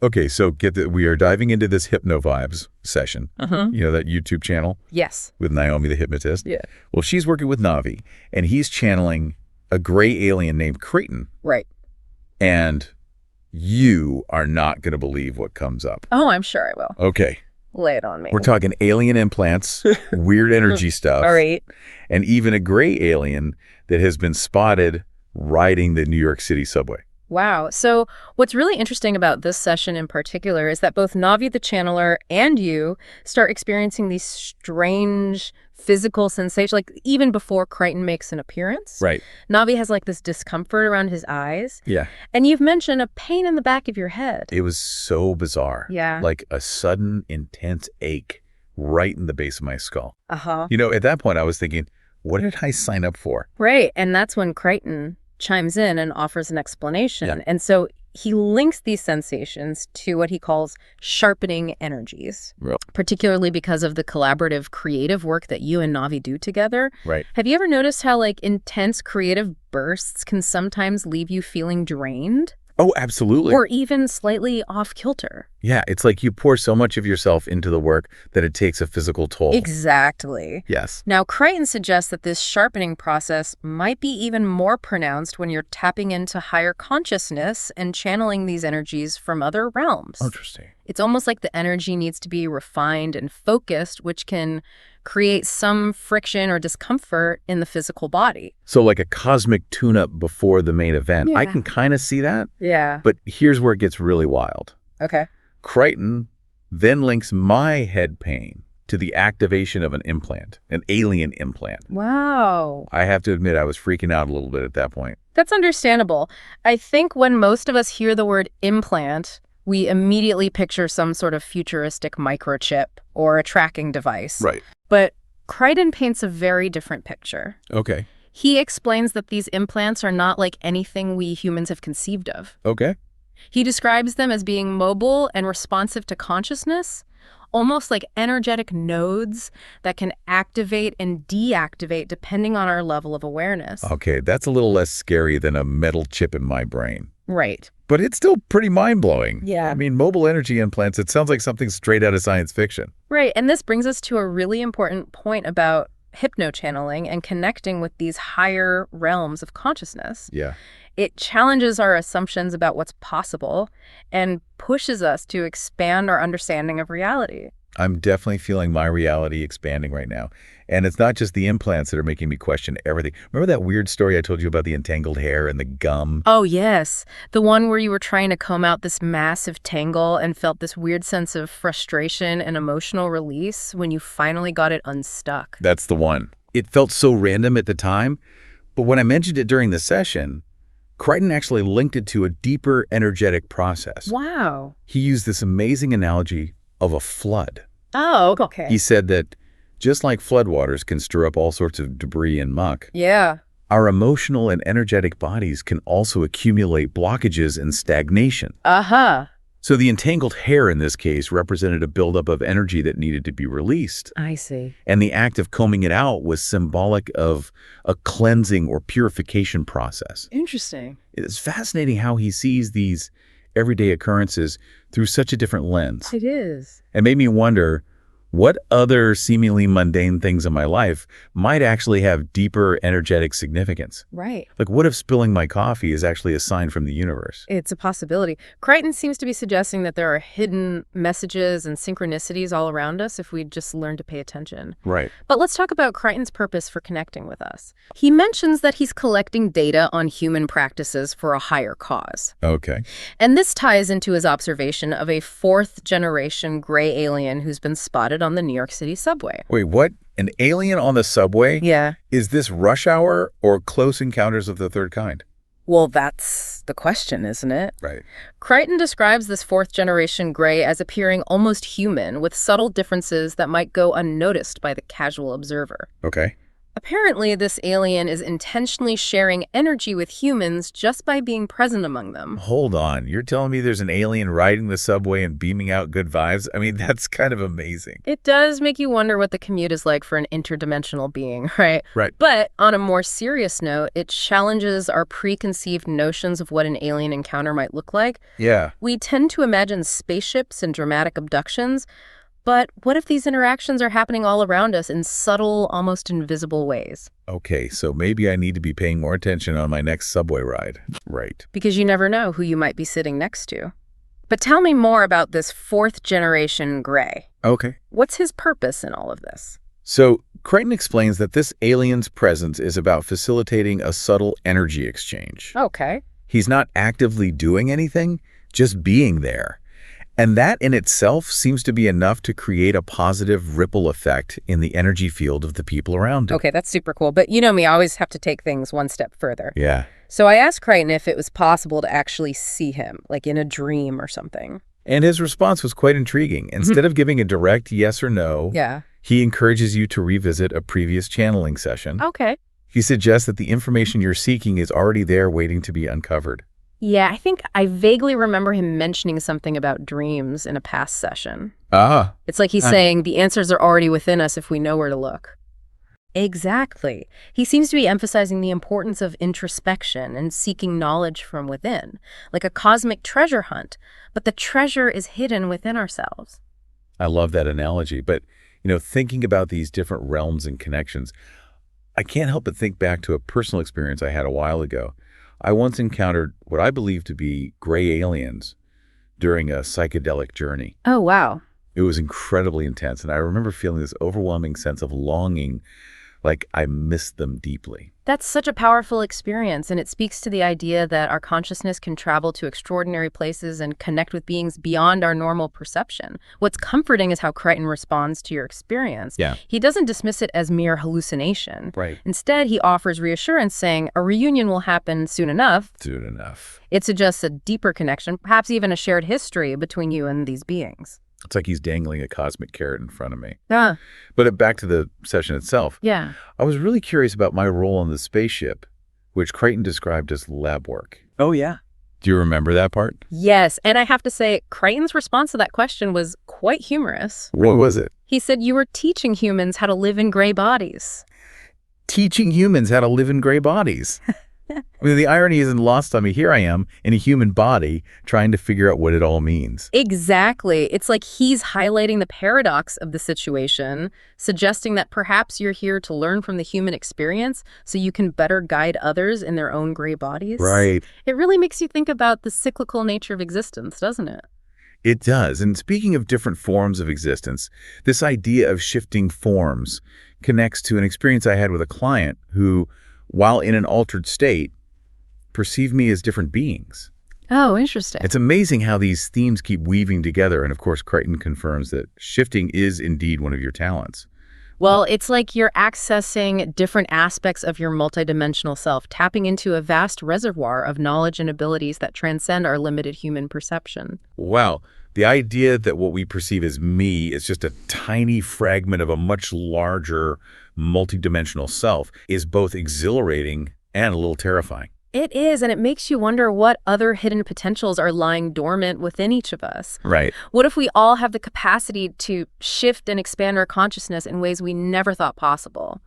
Okay, so we are diving into this Hypno Vibes session. You know, that YouTube channel? Yes. With Naomi the hypnotist? Yeah. Well, she's working with Navi, and he's channeling a gray alien named Creighton. Right. And you are not going to believe what comes up. Oh, I'm sure I will. Okay. Lay it on me. We're talking alien implants, weird energy stuff. All right. And even a gray alien that has been spotted riding the New York City subway. Wow. So what's really interesting about this session in particular is that both Navi the channeler and you start experiencing these strange physical sensations, like even before Creighton makes an appearance. Right. Navi has like this discomfort around his eyes. Yeah. And you've mentioned a pain in the back of your head. It was so bizarre. Yeah. Like a sudden, intense ache right in the base of my skull. Uh-huh. You know, at that point, I was thinking, what did I sign up for? Right. And that's when Creighton chimes in and offers an explanation. Yeah. And so he links these sensations to what he calls sharpening energies, particularly because of the collaborative creative work that you and Navi do together. Right. Have you ever noticed how like intense creative bursts can sometimes leave you feeling drained? Oh, absolutely. Or even slightly off kilter. Yeah, it's like you pour so much of yourself into the work that it takes a physical toll. Exactly. Yes. Now, Creighton suggests that this sharpening process might be even more pronounced when you're tapping into higher consciousness and channeling these energies from other realms. Interesting. It's almost like the energy needs to be refined and focused, which can create some friction or discomfort in the physical body. So like a cosmic tune-up before the main event. Yeah. I can kind of see that. Yeah. But here's where it gets really wild. Okay. Creighton then links my head pain to the activation of an implant, an alien implant. Wow. I have to admit, I was freaking out a little bit at that point. That's understandable. I think when most of us hear the word implant, we immediately picture some sort of futuristic microchip or a tracking device. Right. But Creighton paints a very different picture. Okay. He explains that these implants are not like anything we humans have conceived of. Okay. He describes them as being mobile and responsive to consciousness, almost like energetic nodes that can activate and deactivate depending on our level of awareness. Okay, that's a little less scary than a metal chip in my brain. Right. But it's still pretty mind-blowing. Yeah. I mean, mobile energy implants, it sounds like something straight out of science fiction. Right. And this brings us to a really important point about hypno-channeling and connecting with these higher realms of consciousness. Yeah. It challenges our assumptions about what's possible and pushes us to expand our understanding of reality. I'm definitely feeling my reality expanding right now. And it's not just the implants that are making me question everything. Remember that weird story I told you about the entangled hair and the gum? Oh, yes. The one where you were trying to comb out this massive tangle and felt this weird sense of frustration and emotional release when you finally got it unstuck. That's the one. It felt so random at the time, but when I mentioned it during the session, Creighton actually linked it to a deeper energetic process. Wow. He used this amazing analogy of a flood. Oh, okay. He said that just like floodwaters can stir up all sorts of debris and muck, Yeah. our emotional and energetic bodies can also accumulate blockages and stagnation. Uh-huh. So the entangled hair in this case represented a buildup of energy that needed to be released. I see. And the act of combing it out was symbolic of a cleansing or purification process. Interesting. It's fascinating how he sees these everyday occurrences through such a different lens. It is. It made me wonder what other seemingly mundane things in my life might actually have deeper energetic significance. Right. Like, what if spilling my coffee is actually a sign from the universe? It's a possibility. Creighton seems to be suggesting that there are hidden messages and synchronicities all around us if we just learn to pay attention. Right. But let's talk about Creighton's purpose for connecting with us. He mentions that he's collecting data on human practices for a higher cause. Okay. And this ties into his observation of a fourth-generation gray alien who's been spotted on the New York City subway. Wait, what? An alien on the subway? Yeah. Is this Rush Hour or Close Encounters of the Third Kind? Well, that's the question, isn't it? Right. Creighton describes this fourth-generation gray as appearing almost human, with subtle differences that might go unnoticed by the casual observer. Okay. Apparently, this alien is intentionally sharing energy with humans just by being present among them. Hold on. You're telling me there's an alien riding the subway and beaming out good vibes? I mean, that's kind of amazing. It does make you wonder what the commute is like for an interdimensional being, right? Right. But on a more serious note, it challenges our preconceived notions of what an alien encounter might look like. Yeah. We tend to imagine spaceships and dramatic abductions, but what if these interactions are happening all around us in subtle, almost invisible ways? Okay, so maybe I need to be paying more attention on my next subway ride. Right. Because you never know who you might be sitting next to. But tell me more about this fourth generation Gray. Okay. What's his purpose in all of this? So Crichton explains that this alien's presence is about facilitating a subtle energy exchange. Okay. He's not actively doing anything, just being there. And that in itself seems to be enough to create a positive ripple effect in the energy field of the people around him. Okay, that's super cool. But you know me, I always have to take things one step further. Yeah. So I asked Crichton if it was possible to actually see him, like in a dream or something. And his response was quite intriguing. Instead of giving a direct yes or no, Yeah. he encourages you to revisit a previous channeling session. Okay. He suggests that the information you're seeking is already there waiting to be uncovered. Yeah, I think I vaguely remember him mentioning something about dreams in a past session. Ah. It's like he's saying the answers are already within us if we know where to look. Exactly. He seems to be emphasizing the importance of introspection and seeking knowledge from within, like a cosmic treasure hunt, but the treasure is hidden within ourselves. I love that analogy. But, thinking about these different realms and connections, I can't help but think back to a personal experience I had a while ago. I once encountered what I believe to be gray aliens during a psychedelic journey. Oh, wow. It was incredibly intense, and I remember feeling this overwhelming sense of longing, like I missed them deeply. That's such a powerful experience, and it speaks to the idea that our consciousness can travel to extraordinary places and connect with beings beyond our normal perception. What's comforting is how Crichton responds to your experience. Yeah. He doesn't dismiss it as mere hallucination. Right. Instead, he offers reassurance, saying a reunion will happen soon enough. Soon enough. It suggests a deeper connection, perhaps even a shared history between you and these beings. It's like he's dangling a cosmic carrot in front of me. Yeah. But back to the session itself. Yeah. I was really curious about my role on the spaceship, which Crichton described as lab work. Oh, yeah. Do you remember that part? Yes, and I have to say, Crichton's response to that question was quite humorous. What was it? He said you were teaching humans how to live in gray bodies. Teaching humans how to live in gray bodies. I mean, the irony isn't lost on me. Here I am in a human body trying to figure out what it all means. Exactly. It's like he's highlighting the paradox of the situation, suggesting that perhaps you're here to learn from the human experience so you can better guide others in their own gray bodies. Right. It really makes you think about the cyclical nature of existence, doesn't it? It does. And speaking of different forms of existence, this idea of shifting forms connects to an experience I had with a client who, while in an altered state, perceived me as different beings. Oh, interesting. It's amazing how these themes keep weaving together. And of course, Crichton confirms that shifting is indeed one of your talents. Well, it's like you're accessing different aspects of your multidimensional self, tapping into a vast reservoir of knowledge and abilities that transcend our limited human perception. Wow. The idea that what we perceive as me is just a tiny fragment of a much larger multidimensional self is both exhilarating and a little terrifying. It is, and it makes you wonder what other hidden potentials are lying dormant within each of us. Right. What if we all have the capacity to shift and expand our consciousness in ways we never thought possible?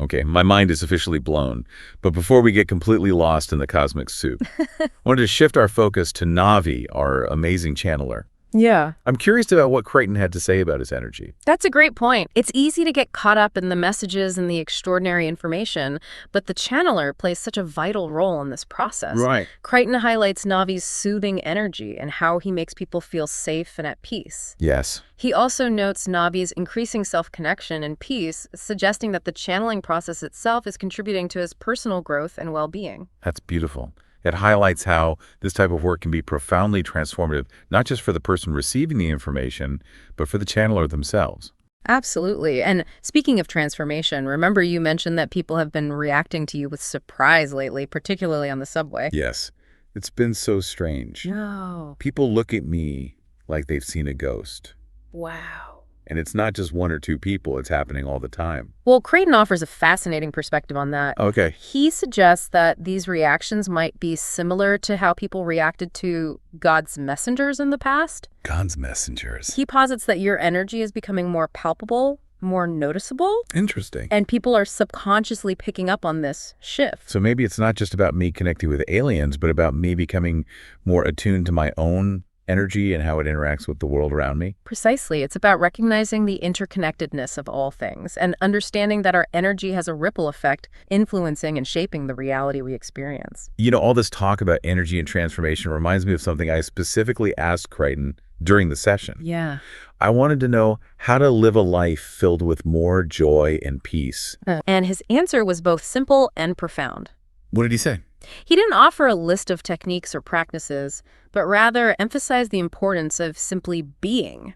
Okay, my mind is officially blown. But before we get completely lost in the cosmic soup, I wanted to shift our focus to Navi, our amazing channeler. Yeah. I'm curious about what Crichton had to say about his energy. That's a great point. It's easy to get caught up in the messages and the extraordinary information, but the channeler plays such a vital role in this process. Right. Crichton highlights Navi's soothing energy and how he makes people feel safe and at peace. Yes. He also notes Navi's increasing self-connection and peace, suggesting that the channeling process itself is contributing to his personal growth and well-being. That's beautiful. It highlights how this type of work can be profoundly transformative, not just for the person receiving the information, but for the channeler themselves. Absolutely. And speaking of transformation, remember you mentioned that people have been reacting to you with surprise lately, particularly on the subway. Yes. It's been so strange. No. People look at me like they've seen a ghost. Wow. And it's not just one or two people, it's happening all the time. Well, Creighton offers a fascinating perspective on that. Okay. He suggests that these reactions might be similar to how people reacted to God's messengers in the past. God's messengers. He posits that your energy is becoming more palpable, more noticeable. Interesting. And people are subconsciously picking up on this shift. So maybe it's not just about me connecting with aliens, but about me becoming more attuned to my own energy and how it interacts with the world around me. Precisely. It's about recognizing the interconnectedness of all things and understanding that our energy has a ripple effect influencing and shaping the reality we experience. You know, all this talk about energy and transformation reminds me of something I specifically asked Crichton during the session. Yeah. I wanted to know how to live a life filled with more joy and peace. And his answer was both simple and profound. What did he say? He didn't offer a list of techniques or practices, but rather emphasized the importance of simply being,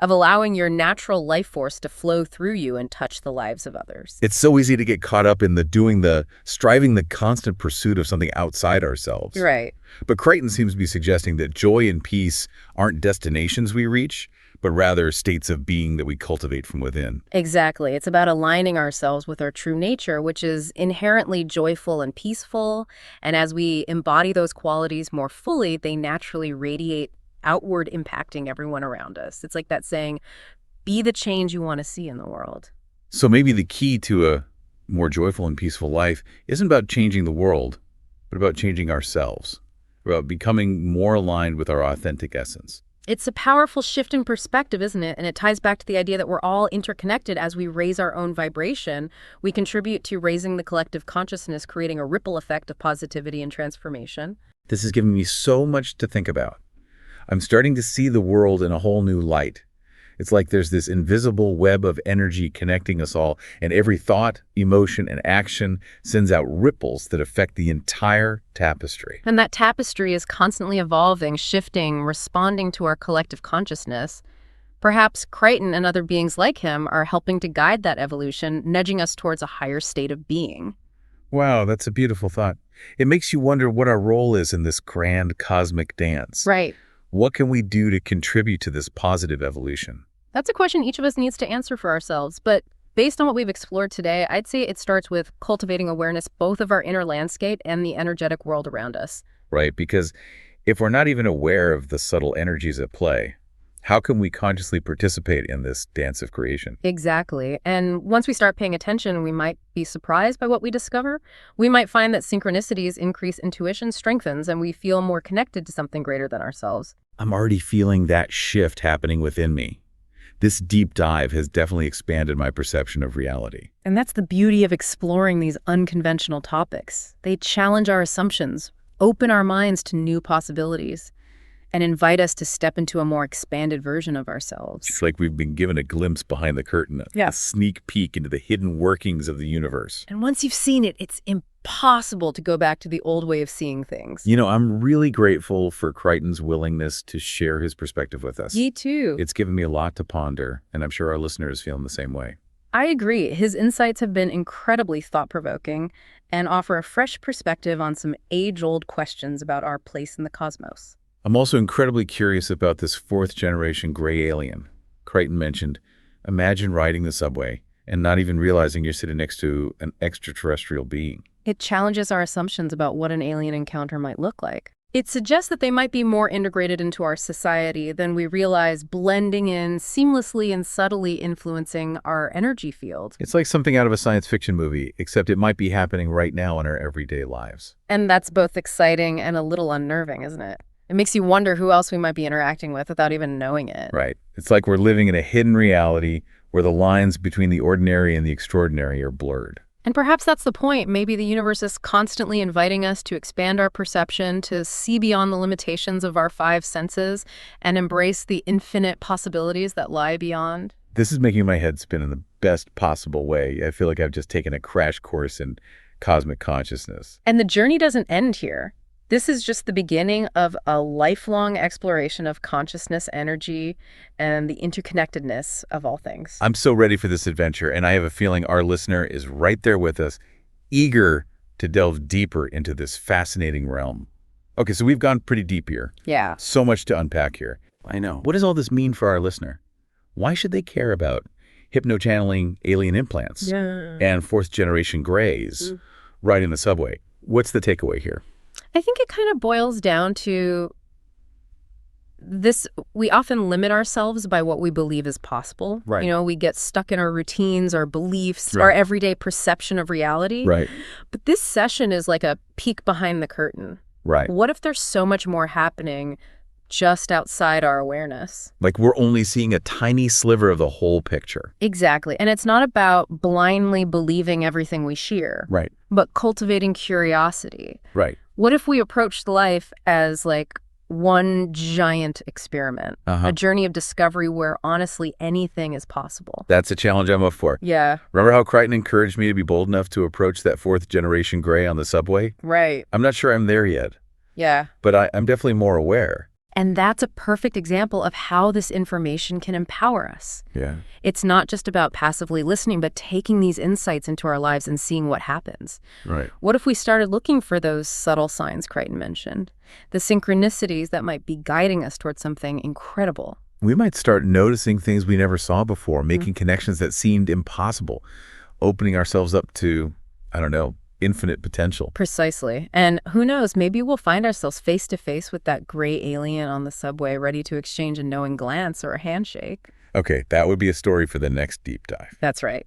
of allowing your natural life force to flow through you and touch the lives of others. It's so easy to get caught up in striving the constant pursuit of something outside ourselves. Right. But Crichton seems to be suggesting that joy and peace aren't destinations we reach, but rather states of being that we cultivate from within. Exactly. It's about aligning ourselves with our true nature, which is inherently joyful and peaceful. And as we embody those qualities more fully, they naturally radiate outward, impacting everyone around us. It's like that saying, be the change you want to see in the world. So maybe the key to a more joyful and peaceful life isn't about changing the world, but about changing ourselves, about becoming more aligned with our authentic essence. It's a powerful shift in perspective, isn't it? And it ties back to the idea that we're all interconnected. As we raise our own vibration, we contribute to raising the collective consciousness, creating a ripple effect of positivity and transformation. This has given me so much to think about. I'm starting to see the world in a whole new light. It's like there's this invisible web of energy connecting us all, and every thought, emotion, and action sends out ripples that affect the entire tapestry. And that tapestry is constantly evolving, shifting, responding to our collective consciousness. Perhaps Crichton and other beings like him are helping to guide that evolution, nudging us towards a higher state of being. Wow, that's a beautiful thought. It makes you wonder what our role is in this grand cosmic dance. Right. What can we do to contribute to this positive evolution? That's a question each of us needs to answer for ourselves. But based on what we've explored today, I'd say it starts with cultivating awareness both of our inner landscape and the energetic world around us. Right, because if we're not even aware of the subtle energies at play, how can we consciously participate in this dance of creation? Exactly. And once we start paying attention, we might be surprised by what we discover. We might find that synchronicities increase, intuition strengthens, and we feel more connected to something greater than ourselves. I'm already feeling that shift happening within me. This deep dive has definitely expanded my perception of reality. And that's the beauty of exploring these unconventional topics. They challenge our assumptions, open our minds to new possibilities, and invite us to step into a more expanded version of ourselves. It's like we've been given a glimpse behind the curtain, a sneak peek into the hidden workings of the universe. And once you've seen it, it's impossible to go back to the old way of seeing things. You know, I'm really grateful for Crichton's willingness to share his perspective with us. Me too. It's given me a lot to ponder, and I'm sure our listeners feel the same way. I agree. His insights have been incredibly thought-provoking and offer a fresh perspective on some age-old questions about our place in the cosmos. I'm also incredibly curious about this fourth-generation gray alien. Crichton mentioned, imagine riding the subway and not even realizing you're sitting next to an extraterrestrial being. It challenges our assumptions about what an alien encounter might look like. It suggests that they might be more integrated into our society than we realize, blending in seamlessly and subtly influencing our energy field. It's like something out of a science fiction movie, except it might be happening right now in our everyday lives. And that's both exciting and a little unnerving, isn't it? It makes you wonder who else we might be interacting with without even knowing it. Right. It's like we're living in a hidden reality where the lines between the ordinary and the extraordinary are blurred. And perhaps that's the point. Maybe the universe is constantly inviting us to expand our perception, to see beyond the limitations of our five senses and embrace the infinite possibilities that lie beyond. This is making my head spin in the best possible way. I feel like I've just taken a crash course in cosmic consciousness. And the journey doesn't end here. This is just the beginning of a lifelong exploration of consciousness, energy, and the interconnectedness of all things. I'm so ready for this adventure, and I have a feeling our listener is right there with us, eager to delve deeper into this fascinating realm. Okay, so we've gone pretty deep here. Yeah. So much to unpack here. I know. What does all this mean for our listener? why should they care about hypno-channeling alien implants and fourth-generation grays riding the subway? What's the takeaway here? I think it kind of boils down to this. We often limit ourselves by what we believe is possible. Right. You know, we get stuck in our routines, our beliefs, Right. our everyday perception of reality. Right. But this session is like a peek behind the curtain. Right. What if there's so much more happening just outside our awareness? Like we're only seeing a tiny sliver of the whole picture. Exactly. And it's not about blindly believing everything we hear, Right. but cultivating curiosity. Right. What if we approached life as like one giant experiment, a journey of discovery where honestly anything is possible? That's a challenge I'm up for. Yeah. Remember how Crichton encouraged me to be bold enough to approach that fourth-generation gray on the subway? Right. I'm not sure I'm there yet, Yeah. but I'm definitely more aware. And that's a perfect example of how this information can empower us. Yeah. It's not just about passively listening, but taking these insights into our lives and seeing what happens. Right. What if we started looking for those subtle signs Crichton mentioned? The synchronicities that might be guiding us towards something incredible. We might start noticing things we never saw before, making connections that seemed impossible, opening ourselves up to, I don't know, infinite potential. Precisely. And who knows, maybe we'll find ourselves face to face with that gray alien on the subway, ready to exchange a knowing glance or a handshake. Okay, that would be a story for the next deep dive. That's right.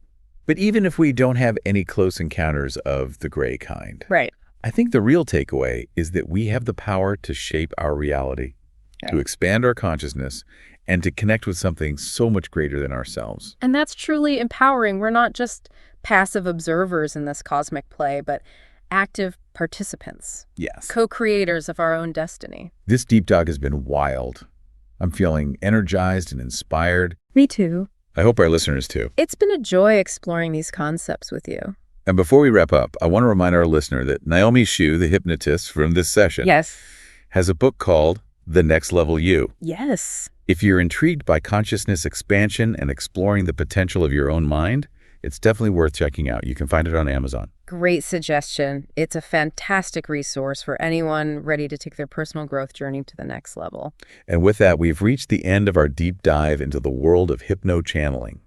But even if we don't have any close encounters of the gray kind, Right. I think the real takeaway is that we have the power to shape our reality, to expand our consciousness, and to connect with something so much greater than ourselves. And that's truly empowering. We're not just passive observers in this cosmic play, but active participants, Yes. co-creators of our own destiny. This deep dive has been wild. I'm feeling energized and inspired. Me too. I hope our listeners too. It's been a joy exploring these concepts with you. And before we wrap up, I want to remind our listener that Naomi Shu, the hypnotist from this session, Yes. has a book called The Next Level You. Yes. If you're intrigued by consciousness expansion and exploring the potential of your own mind, it's definitely worth checking out. You can find it on Amazon. Great suggestion. It's a fantastic resource for anyone ready to take their personal growth journey to the next level. And with that, we've reached the end of our deep dive into the world of hypno-channeling.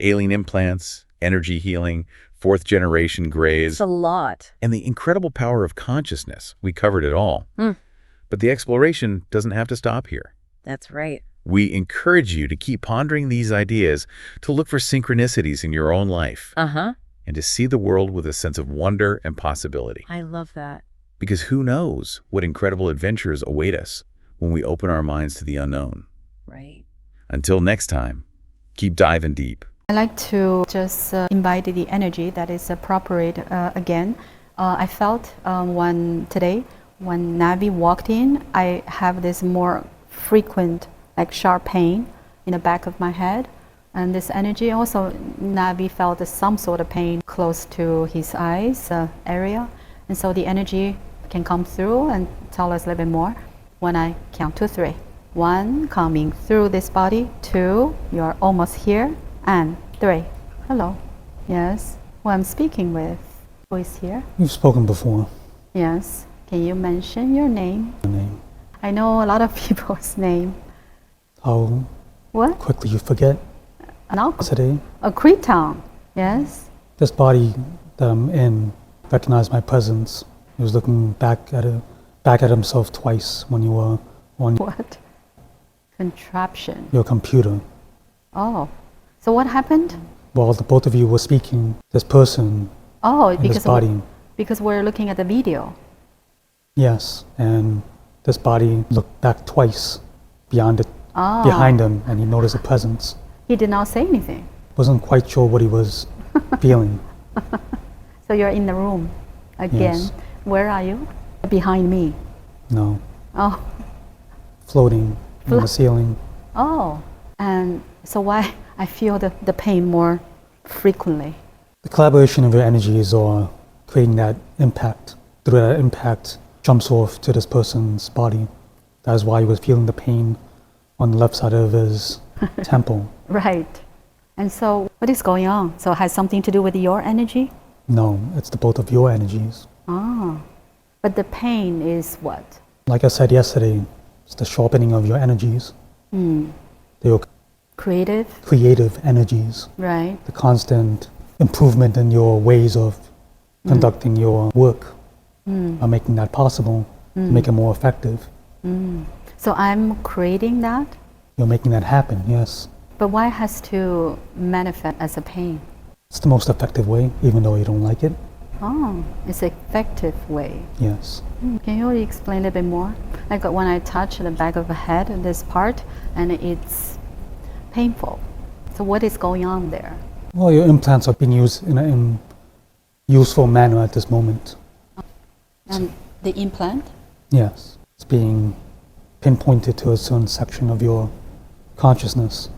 Alien implants, energy healing, fourth-generation grays, It's a lot. and the incredible power of consciousness. We covered it all. But the exploration doesn't have to stop here. That's right. We encourage you to keep pondering these ideas, to look for synchronicities in your own life, Uh-huh. and to see the world with a sense of wonder and possibility. I love that. Because who knows what incredible adventures await us when we open our minds to the unknown. Right. Until next time, keep diving deep. I like to just invite the energy that is appropriate again. I felt today when Navi walked in, I have this more frequent, like sharp pain in the back of my head. And this energy also, Navi felt some sort of pain close to his eyes area. And so the energy can come through and tell us a little bit more when I count to 3. 1, coming through this body. 2, you're almost here. And 3, hello. Yes, who I'm speaking with. Who is here? You've spoken before. Yes. Can you mention your name? Your name. I know a lot of people's name. How What? quickly you forget. Now, Today, a Creetown. Yes. this body that I'm in recognized my presence. He was looking back at himself twice when you were on What? Contraption. your computer. Oh. So what happened? While the both of you were speaking, this person Oh, in this body, because we're looking at the video. yes, and this body looked back twice behind Ah. him, and he noticed a presence. He did not say anything. Wasn't quite sure what he was feeling. So you're in the room again. Yes. Where are you? Behind me. No, Oh. floating in the ceiling. Oh. And so why I feel the pain more frequently? The collaboration of your energies are creating that impact. Through that impact, jumps off to this person's body. That is why he was feeling the pain on the left side of his temple. Right. And so what is going on? So it has something to do with your energy? No, it's the both of your energies. Ah. But the pain is what? Like I said yesterday, it's the sharpening of your energies. They were creative energies, right? the constant improvement in your ways of conducting your work are making that possible to make it more effective. So I'm creating that, You're making that happen, yes. but why has to manifest as a pain? It's the most effective way, even though you don't like it. Oh, it's an effective way. Yes. Can you explain a bit more? Like when I touch the back of the head, this part, and it's painful. So what is going on there? Well, your implants are being used in a useful manner at this moment. And the implant? Yes. It's being pinpointed to a certain section of your consciousness.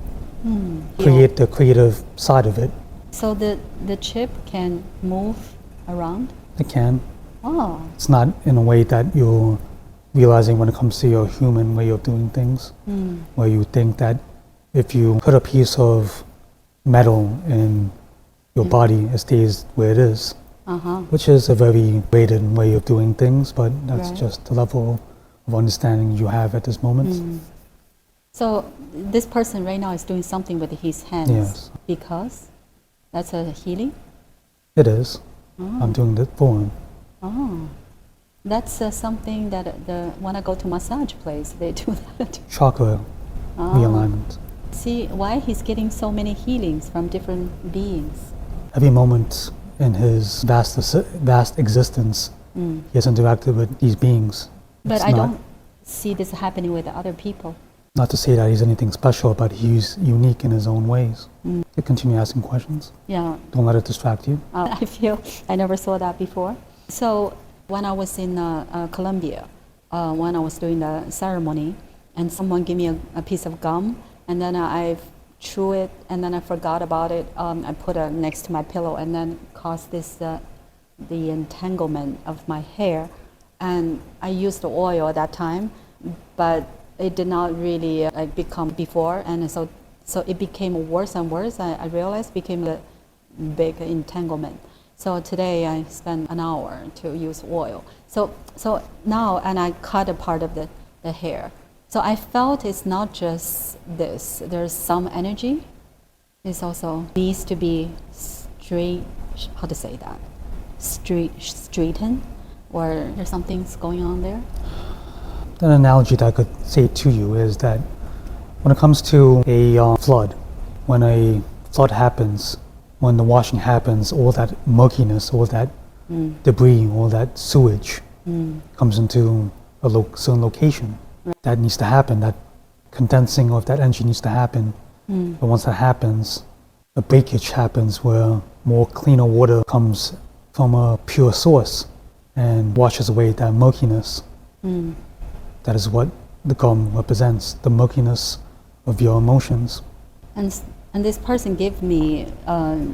Create the creative side of it. So the chip can move around? It can. Oh, It's not in a way that you're realizing when it comes to your human way of doing things, where you think that if you put a piece of metal in your body, it stays where it is, which is a very weighted way of doing things, but that's Right. just the level of understanding you have at this moment. so this person right now is doing something with his hands Yes. because that's a healing? It is. I'm doing it for him. Oh, that's something that when I go to massage place, they do that. Chakra realignment. See why he's getting so many healings from different beings. Every moment in his vast existence, he has interacted with these beings. But It's I not- don't see this happening with other people. Not to say that he's anything special, but he's unique in his own ways. You continue asking questions. Yeah, Don't let it distract you. I feel I never saw that before. So when I was in Colombia, when I was doing the ceremony, and someone gave me a piece of gum, and then I chew it, and then I forgot about it. I put it next to my pillow, and then caused this the entanglement of my hair. And I used the oil at that time, but it did not really become before, and so it became worse and worse. I realized it became a big entanglement. So today I spent an hour to use oil. So now, and I cut a part of the hair. So I felt it's not just this. There's some energy. It also needs to be how to say that? Straightened, or there's something's going on there. An analogy that I could say to you is that when it comes to a flood, when a flood happens, when the washing happens, all that murkiness, all that debris, all that sewage comes into a certain location. That needs to happen. That condensing of that energy needs to happen. But once that happens, a breakage happens where more cleaner water comes from a pure source and washes away that murkiness. That is what the gum represents, the murkiness of your emotions. And this person gave me,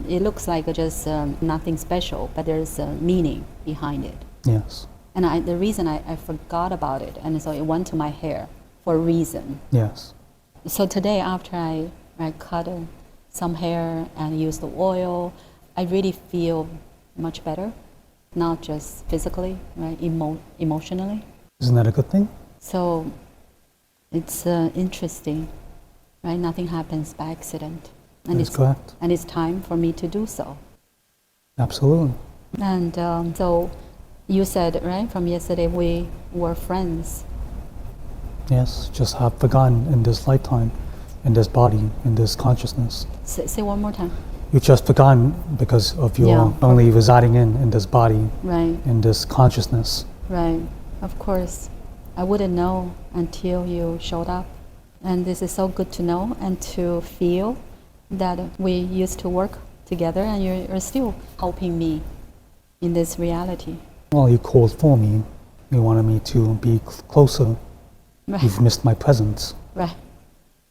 it looks like just nothing special, but there's a meaning behind it. Yes, And the reason I forgot about it, and so it went to my hair for a reason. yes. So today, after I cut some hair and used the oil, I really feel much better, not just physically, right, emotionally. Isn't that a good thing? So it's interesting, right? Nothing happens by accident. That is correct. And it's time for me to do so. Absolutely. And so you said, right, from yesterday we were friends. Yes, just have begun in this lifetime, in this body, in this consciousness. Say one more time. You just begun because of your Yeah. only residing in this body, Right, in this consciousness. right. Of course. I wouldn't know until you showed up. And this is so good to know and to feel that we used to work together, and you're still helping me in this reality. Well, you called for me. You wanted me to be closer. Right. You've missed my presence. Right.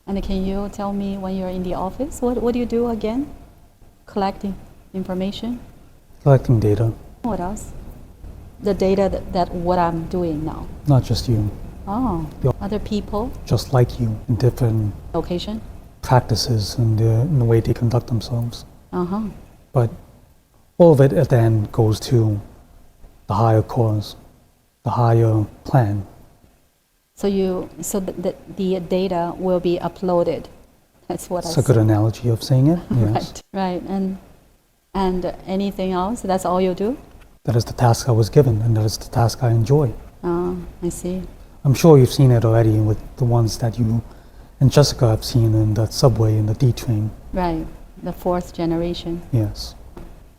And can you tell me when you're in the office, what do you do again? Collecting information? Collecting data, What else? The data that what I'm doing now. not just you, Oh, Yeah. other people, just like you, in different location? practices and in the way they conduct themselves. Uh-huh. But all of it at the end goes to the higher cause, the higher plan. So the data will be uploaded That's what I It's a good see. analogy of saying it, yes. Right. And anything else? That's all you do? That is the task I was given, and that is the task I enjoy. Oh, I see. I'm sure you've seen it already with the ones that you and Jessica have seen in the subway and the D train. Right. The fourth generation. Yes,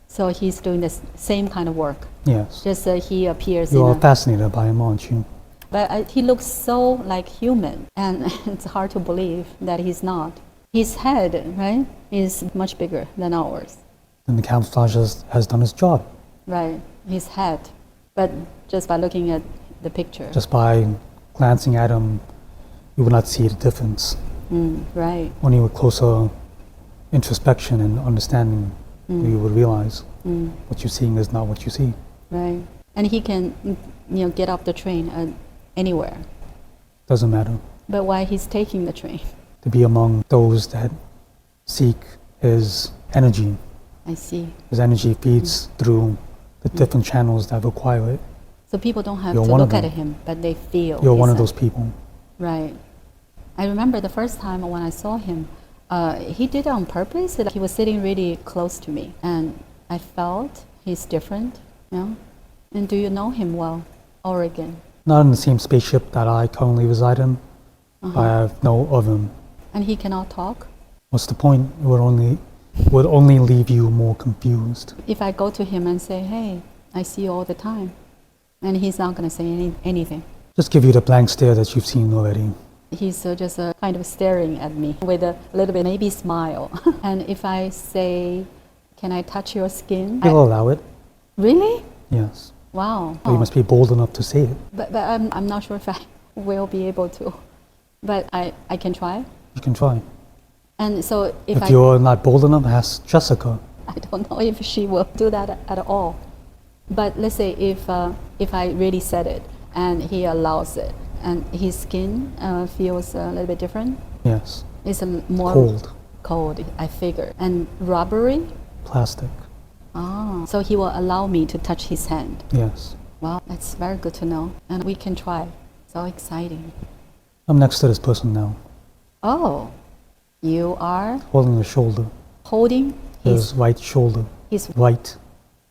So he's doing the same kind of work. yes. Just he appears You in are a... fascinated by him, aren't you? But he looks so like human, and it's hard to believe that he's not. His head, right, is much bigger than ours. Then the camouflage has done its job. Right, his head. But just by looking at the picture. Just by glancing at him, you will not see the difference. Right. Only with closer introspection and understanding, you would realize what you're seeing is not what you see. Right. And he can, get off the train anywhere. Doesn't matter. But why he's taking the train? To be among those that seek his energy. I see. His energy feeds through the different channels that require it. So people don't have You're to one look of at them. him, but they feel. You're his one of those people. Right. I remember the first time when I saw him, he did it on purpose. He was sitting really close to me, and I felt he's different. And do you know him well, Oregon? Not in the same spaceship that I currently reside in, but I have know of him. And he cannot talk? What's the point? It would only leave you more confused. If I go to him and say, hey, I see you all the time, and he's not going to say anything. Just give you the blank stare that you've seen already. He's just kind of staring at me with a little bit maybe smile. And if I say, can I touch your skin? He'll allow it, Really? yes. Wow. But you must be bold enough to say it. But I'm not sure if I will be able to. But I can try. You can try. And so If you're not bold enough, ask Jessica. I don't know if she will do that at all. But let's say if I really said it and he allows it, and his skin feels a little bit different. Yes. It's more cold, I figure. And rubbery? Plastic. Ah, so he will allow me to touch his hand. Yes. Well, that's very good to know. And we can try. So exciting. I'm next to this person now, Oh, you are holding the shoulder. holding His right shoulder. his Right.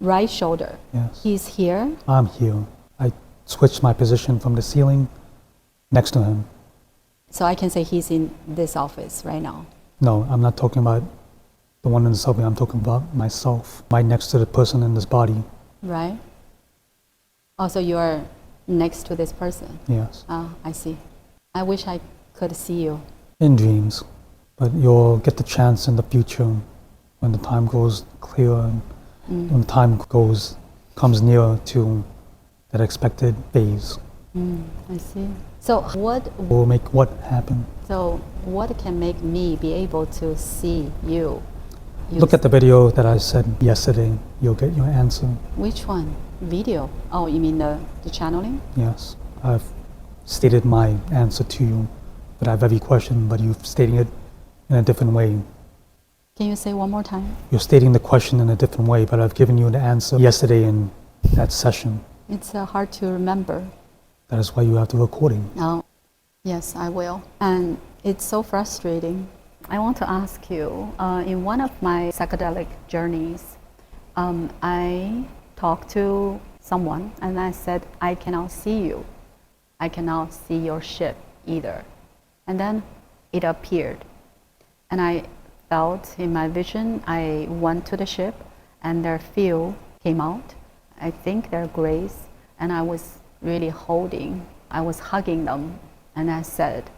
right shoulder. Yes. He's here. I'm here. I switched my position from the ceiling next to him. So I can say he's in this office right now. No, I'm not talking about the one in the subway. I'm talking about myself, right next to the person in this body. Right? Also, you are next to this person. Yes. Ah, I see. I wish I could see you. In dreams. But you'll get the chance in the future when the time grows clearer and when the time comes nearer to that expected phase. I see. So what Will make what happen? can make me be able to see you? Look at the video that I said yesterday. You'll get your answer. Which one? Video? Oh, you mean the channeling? Yes. I've stated my answer to you for that very question, but you're stating it in a different way. Can you say one more time? You're stating the question in a different way, but I've given you the answer yesterday in that session. It's hard to remember. That is why you have the recording. Oh, yes, I will. And it's so frustrating. I want to ask you, in one of my psychedelic journeys, I talked to someone and I said, I cannot see you. I cannot see your ship either. And then it appeared. And I felt in my vision, I went to the ship and their field came out. I think their grace, and I was really I was hugging them, and I said,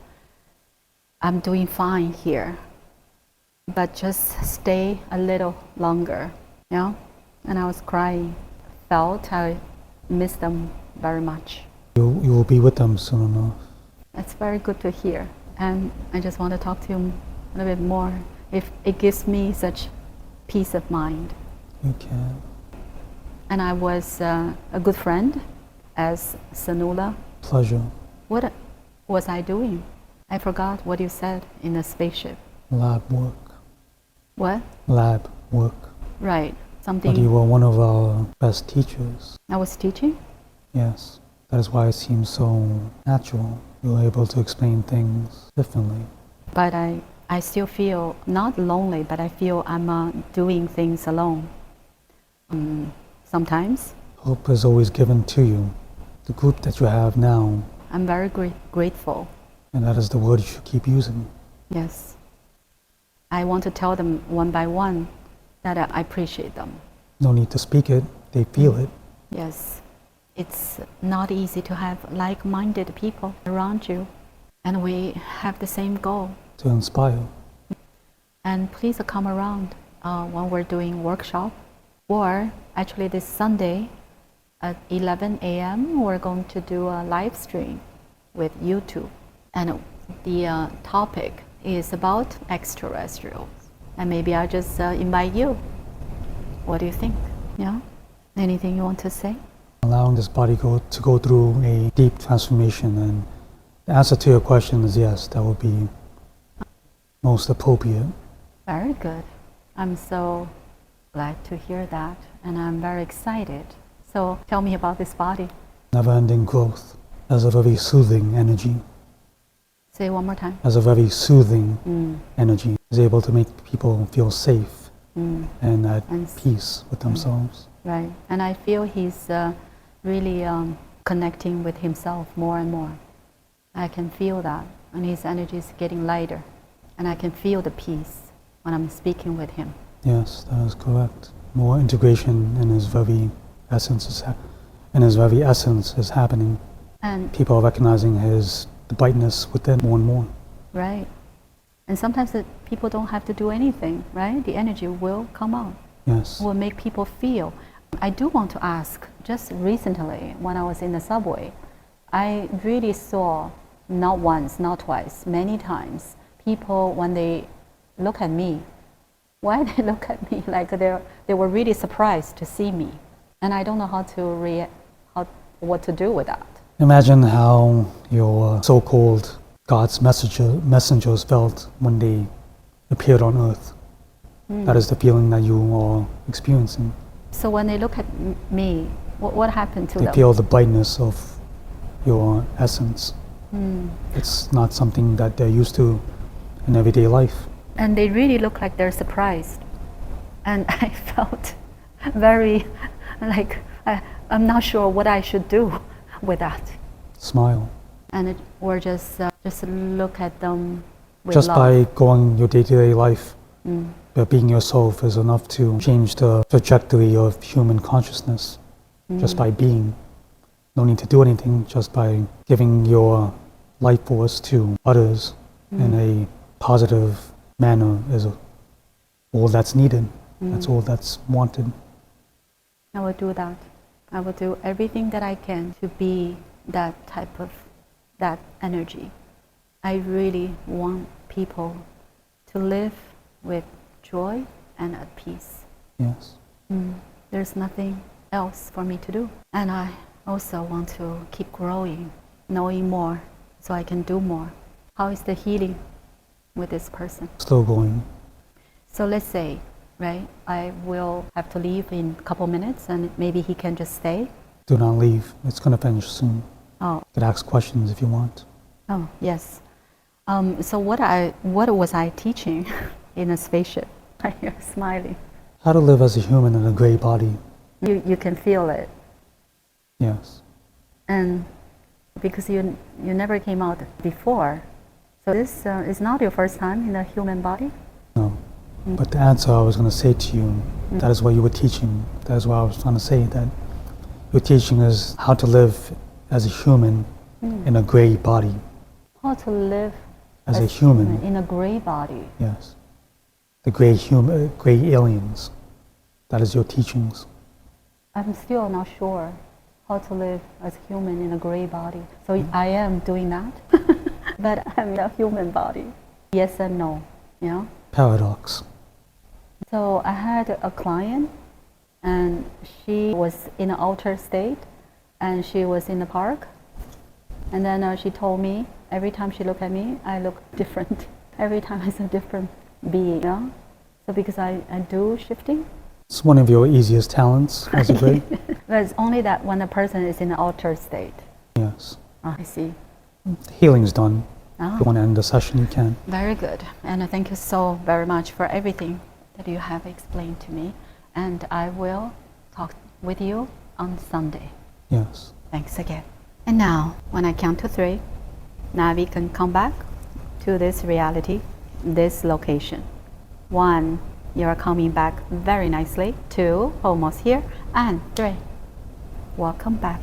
I'm doing fine here, but just stay a little longer, And I was crying, felt I miss them very much. You will be with them soon enough. That's very good to hear, and I just want to talk to you a little bit more. If it gives me such peace of mind. You can. And I was a good friend as Sanula. Pleasure. What was I doing? I forgot what you said in the spaceship. Lab work. What? Lab work. Right. But Something. you were one of our best teachers. I was teaching? Yes. That is why it seems so natural. You were able to explain things differently. But I I still feel not lonely, but I feel I'm doing things alone. Sometimes. Hope is always given to you. The group that you have now, I'm very grateful. and that is the word you should keep using. Yes. I want to tell them one by one that I appreciate them. No need to speak it, they feel it. Yes. It's not easy to have like-minded people around you, and we have the same goal. To inspire. And please come around when we're doing workshop, or actually this Sunday at 11 a.m. we're going to do a live stream with YouTube, and the topic is about extraterrestrials. And maybe I'll just invite you. What do you think? Yeah? Anything you want to say? Allowing this body to go through a deep transformation, and the answer to your question is yes, that would be most appropriate. Very good. I'm so glad to hear that, and I'm very excited. So tell me about this body. Never-ending growth as a very soothing energy. Say it one more time. As a very soothing energy, is able to make people feel safe and at peace with themselves. Right. And I feel he's really connecting with himself more and more. I can feel that, and his energy is getting lighter, and I can feel the peace when I'm speaking with him. Yes, that is correct. More integration in his very essence is happening. And people are recognizing the brightness within more and more. right. And sometimes people don't have to do anything, right? The energy will come out. Yes. Will make people feel. I do want to ask, just recently when I was in the subway, I really saw, not once, not twice, many times, people when they look at me, why they look at me like they were really surprised to see me. And I don't know how to what to do with that. Imagine how your so-called God's messengers felt when they appeared on earth. That is the feeling that you are experiencing. So when they look at me, what happened to They them? feel the brightness of your essence. It's not something that they're used to in everyday life. And they really look like they're surprised. And I felt very like I'm not sure what I should do with that. Smile. And or just look at them with Just love. by going your day-to-day life, being yourself is enough to change the trajectory of human consciousness. Just by being. No need to do anything, just by giving your life force to others in a positive manner is all that's needed. That's all that's wanted. I will do that. I will do everything that I can to be that type of, that energy. I really want people to live with joy and at peace. Yes. There's nothing else for me to do. And I also want to keep growing, knowing more, so I can do more. How is the healing with this person? Slow going. So let's say, right, I will have to leave in a couple minutes, and maybe he can just stay. Do not leave. It's going to finish soon. Oh, You can ask questions if you want. oh, yes. So what was I teaching in a spaceship? You're smiling. How to live as a human in a gray body. You can feel it, Yes. and because you never came out before, so this is not your first time in a human body. No. But the answer I was going to say to you, that is what you were teaching. That is what I was trying to say, that your teaching is how to live as a human in a gray body. How to live As a human. in a gray body. Yes. The gray aliens. That is your teachings. I'm still not sure how to live as a human in a gray body. So I am doing that, but I'm in a human body. Yes and no, you know? Paradox. So I had a client, and she was in an altered state, and she was in the park. And then she told me, every time she looked at me, I look different. Every time it's a different being, you know? So because I do shifting. It's one of your easiest talents as a gray. But it's only that when a person is in an altered state. Yes. I see. Healing's done. If you want to end the session, you can. Very good. And thank you so very much for everything that you have explained to me. And I will talk with you on Sunday. Yes. Thanks again. And now, when I count to 3, Navi can come back to this reality, this location. 1, you're coming back very nicely. 2, almost here. And 3, welcome back.